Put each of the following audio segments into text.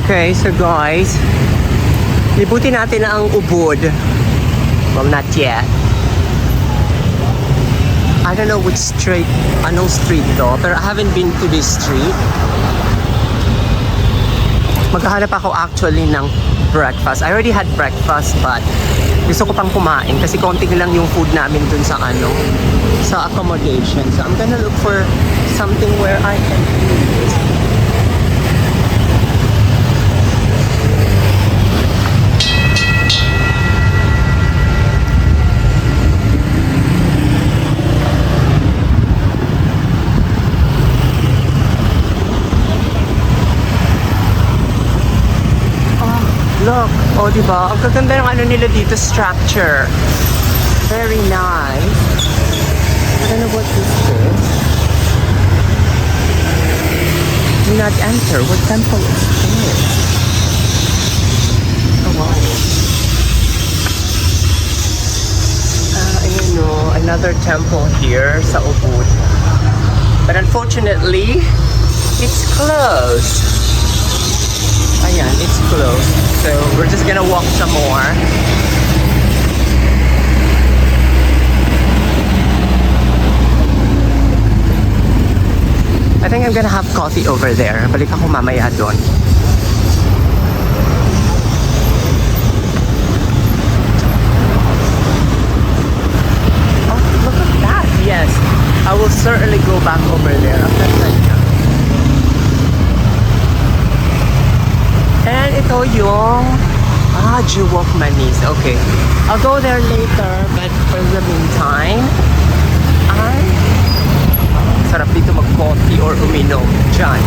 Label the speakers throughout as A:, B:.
A: Okay, so guys, libutin natin ang Ubud. Well, not yet. I don't know which street, anong street to, pero I haven't been to this street. Maghahanap ako actually ng breakfast. I already had breakfast, but gusto ko pang kumain kasi konting lang yung food namin dun sa sa accommodation. So I'm gonna look for something where I can eat. Look, oh diba? Ang gaganda ng nila dito, structure. Very nice. I don't know what this is. Do not enter. What temple is this? Oh wow. Ayan o, another temple here sa Ubud. But unfortunately, it's closed. Ayan, it's closed. So, we're just gonna walk some more. I think I'm gonna have coffee over there. Balik ako mamaya doon. Oh, look at that. Yes, I will certainly go back over there after that. And ito yung Juwok Manis. Okay. I'll go there later, but for the meantime, sarap dito mag-coffee or uminom dyan.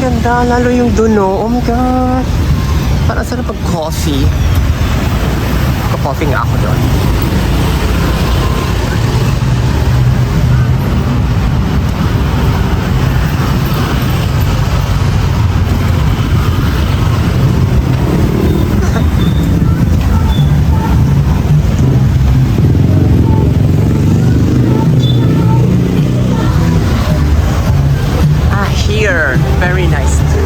A: Ganda, lalo yung duno. Oh my God. Parang sarap pag-coffee. Mag-coffee nga ako doon. Here, very nice too.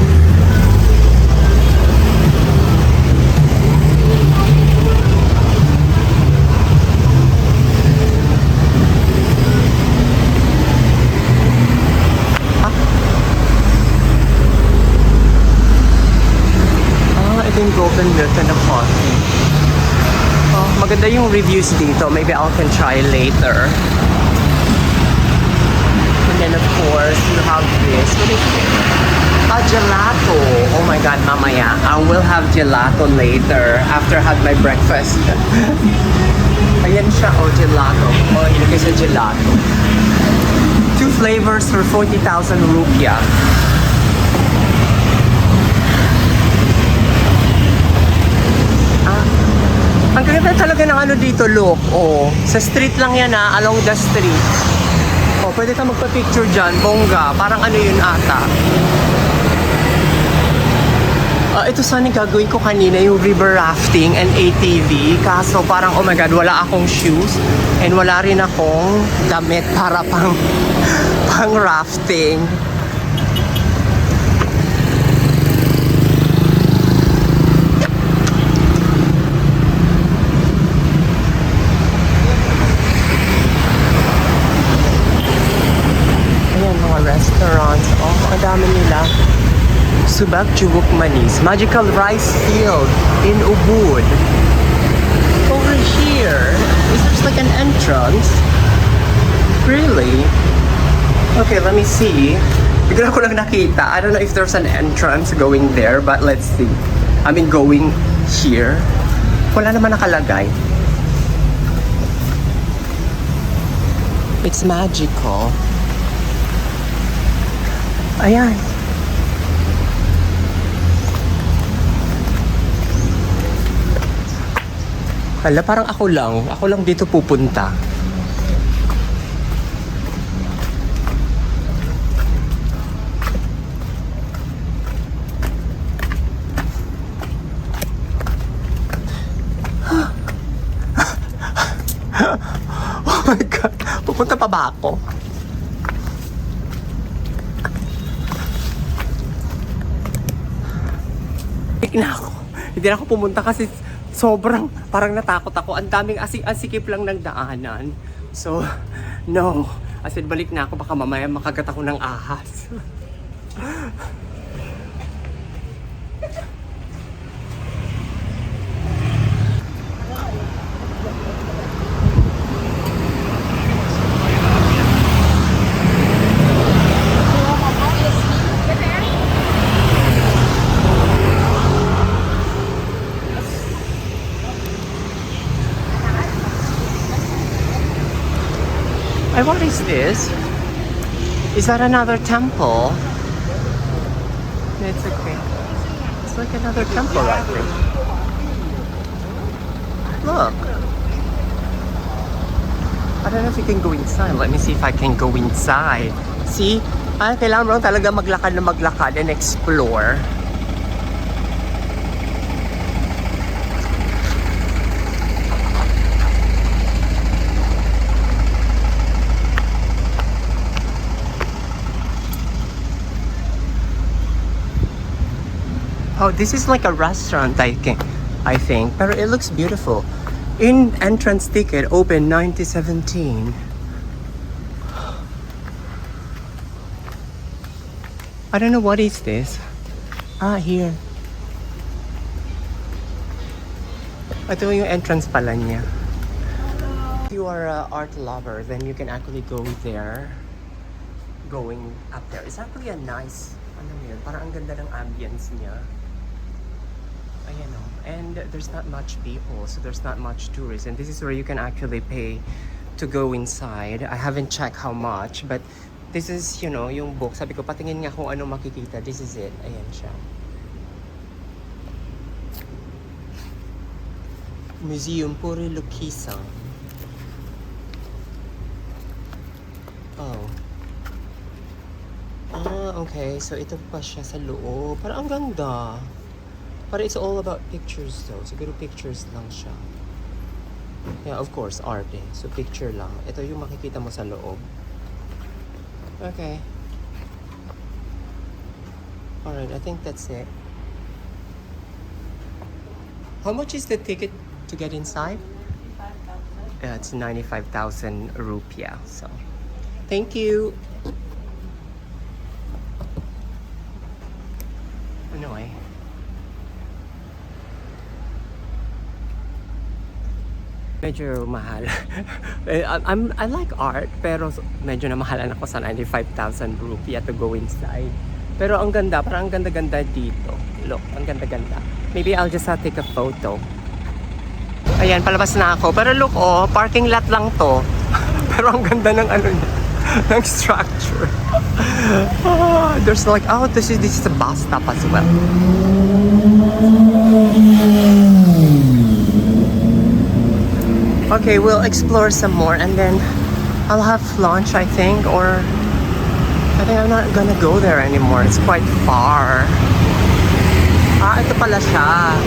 A: Ito yung golden milk and the coffee. Oh, maganda yung reviews dito. Maybe I can try later. And then of course, you have this. What is it? Gelato. Oh my God, mamaya. I will have gelato later after I had my breakfast. Ayan siya, oh, gelato. Oh, ilagay sa gelato. 2 flavors for 40,000 rupiah. Ang ganda talaga ng dito, look. Oh, sa street lang yan along the street. Oh, pwede ka magpa-picture dyan, bongga. Parang yun ata. Ito sana gagawin ko kanina, yung river rafting and ATV. Kaso parang, oh my God, wala akong shoes. And wala rin akong damit para pang rafting. Restaurants. Oh, ang dami nila. Subak Juwok Manis. Magical rice field in Ubud. Over here, is there like an entrance? Really? Okay, let me see. Bigla ko lang nakita. I don't know if there's an entrance going there, but let's see. I mean, going here. Wala naman nakalagay. It's magical. Ayan. Hala, parang ako lang dito pupunta. my God. Pupunta pa ba ako? Na ako. Hindi na ako pumunta kasi sobrang parang natakot ako. Ang daming asikip lang ng daanan. So, no. As in, balik na ako. Baka mamaya makagat ako ng ahas. Ay, what is this? Is that another temple? It's okay. It's like another temple, I think. Look. I don't know if you can go inside. Let me see if I can go inside. See? Kailangan mo lang talaga maglakad and explore. Oh, this is like a restaurant, I think. But it looks beautiful. In entrance ticket, open 1917. I don't know what is this. Ah, here. Ito yung entrance pala niya. If you are an art lover, then you can actually go there. Going up there. It's actually a nice, ano yun, parang ang ganda ng ambience niya. Ayan o. And there's not much people, so there's not much tourists. And this is where you can actually pay to go inside. I haven't checked how much, but this is, you know, yung book. Sabi ko, patingin nga kung ano makikita. This is it. Ayan siya. Museum Puri Lukisan. Oh. Ah, okay. So ito pa siya sa loob. Parang ang ganda. But it's all about pictures though. Siguro pictures lang siya. Yeah, of course, art eh. So picture lang. Ito yung makikita mo sa loob. Okay. Alright, I think that's it. How much is the ticket to get inside? 95,000. Yeah, it's 95,000 rupiah. So, thank you. Anyway. Medyo mahal. I like art, pero medyo namahalan ako sa 95,000 rupiah to go inside. Pero ang ganda, parang ang ganda-ganda dito. Look, ang ganda-ganda. Maybe I'll just take a photo. Ayan, palabas na ako. Pero look, oh, parking lot lang to. Pero ang ganda ng ano niya, ng structure. There's like, oh, this is a bus stop as well. Okay, we'll explore some more and then I'll have lunch, I think, or I think I'm not gonna go there anymore. It's quite far. Ah, ito pala siya.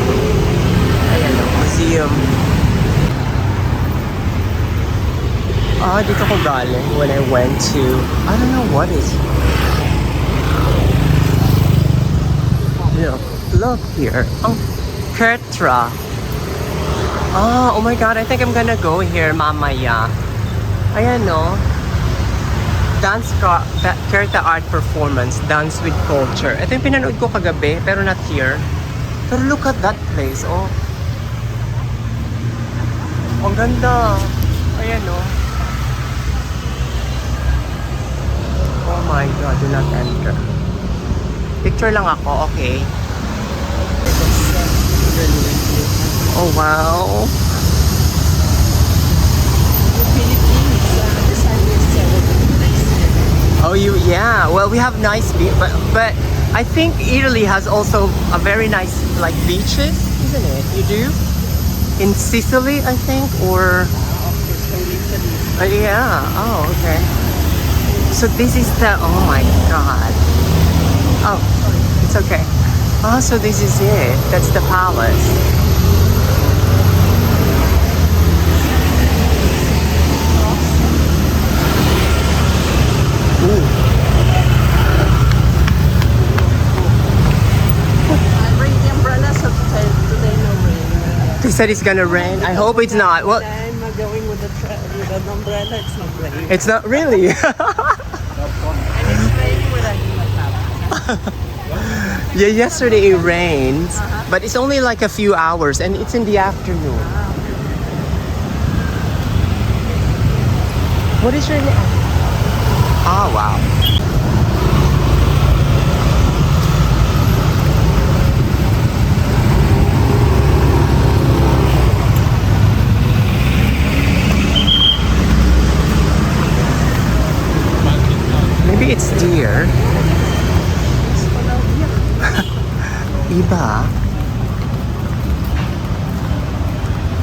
A: Ayan, museum. Ah, dito ko galing when I went to, I don't know what is. Look here. Kertra. Oh my God, I think I'm gonna go here mamaya. Ayan no. Kerta Art Performance, Dance with Culture. Ito yung pinanood ko kagabi, pero not here. Pero look at that place, oh. Ang ganda. Ayan no. Oh my God, do not enter. Picture lang ako, okay. Oh wow. Oh yeah. Well, we have nice beach, but I think Italy has also a very nice like beaches, isn't it? You do? In Sicily, I think, or yeah. Oh, okay. So this is the, oh my God. Oh, it's okay. Oh, so this is it. That's the palace. said it's gonna rain. I hope it's not. Well,
B: I'm going with an umbrella. It's not raining.
A: it's not really.
B: And it's raining when I do my job.
A: Yeah, yesterday it rained, but it's only like a few hours and it's in the afternoon. What is your name? Ah, wow. Maybe it's deer. Iba.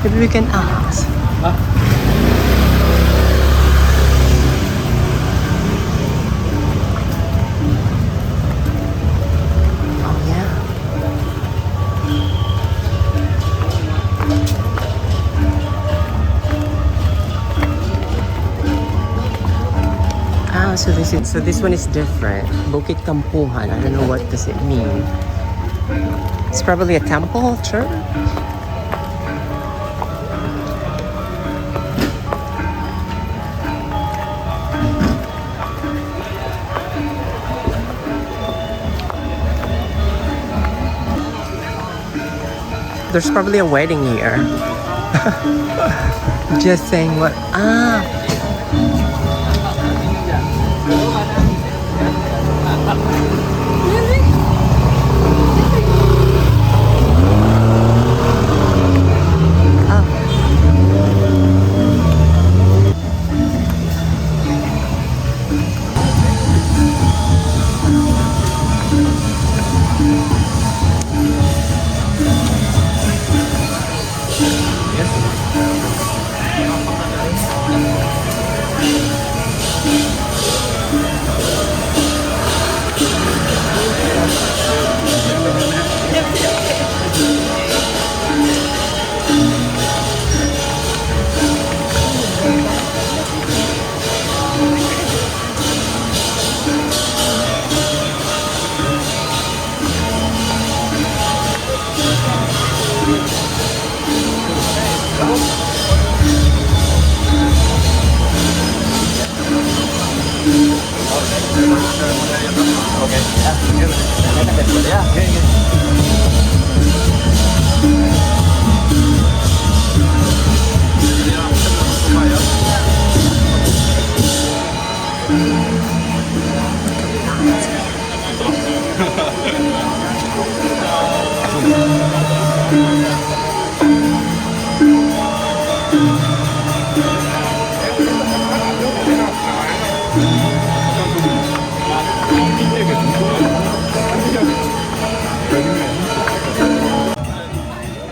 A: Maybe we can ask. Oh yeah. Ah, so this one is different. Bukit Kampuhan. I don't know what does it mean. It's probably a temple, church. There's probably a wedding here. Just saying what. Ah.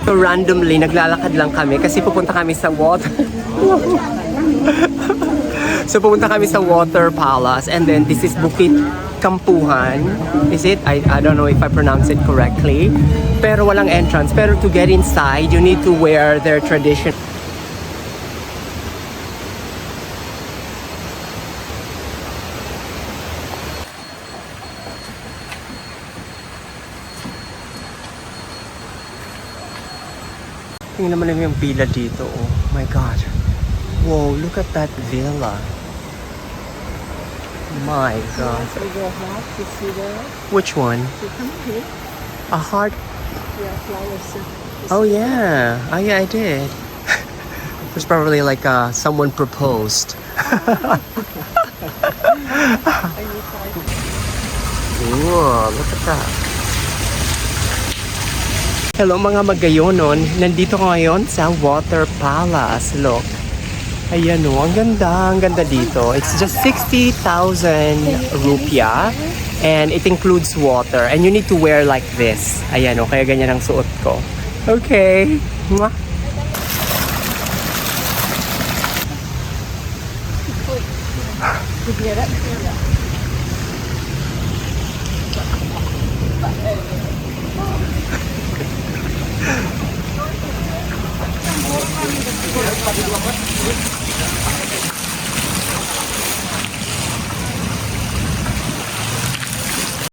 A: So randomly, naglalakad lang kami kasi pupunta kami sa water. So pupunta kami sa Water Palace and then this is Bukit Kampuhan. Is it? I don't know if I pronounce it correctly. Pero walang entrance. Pero to get inside, you need to wear their tradition. Tingnan naman yung villa dito. Oh my God. Whoa, look at that villa. My God.
B: So the heart, you see there?
A: Which one?
B: You come here.
A: A heart?
B: Yeah, flowers.
A: Oh yeah. Oh yeah, I did. There's probably like someone proposed. Whoa, look at that. Hello mga magayonon. Nandito ko ngayon sa Water Palace. Look. Ayan o, ang ganda dito. It's just 60,000 rupiah and it includes water and you need to wear like this. Ayan o, kaya ganyan ang suot ko. Okay. Mwah.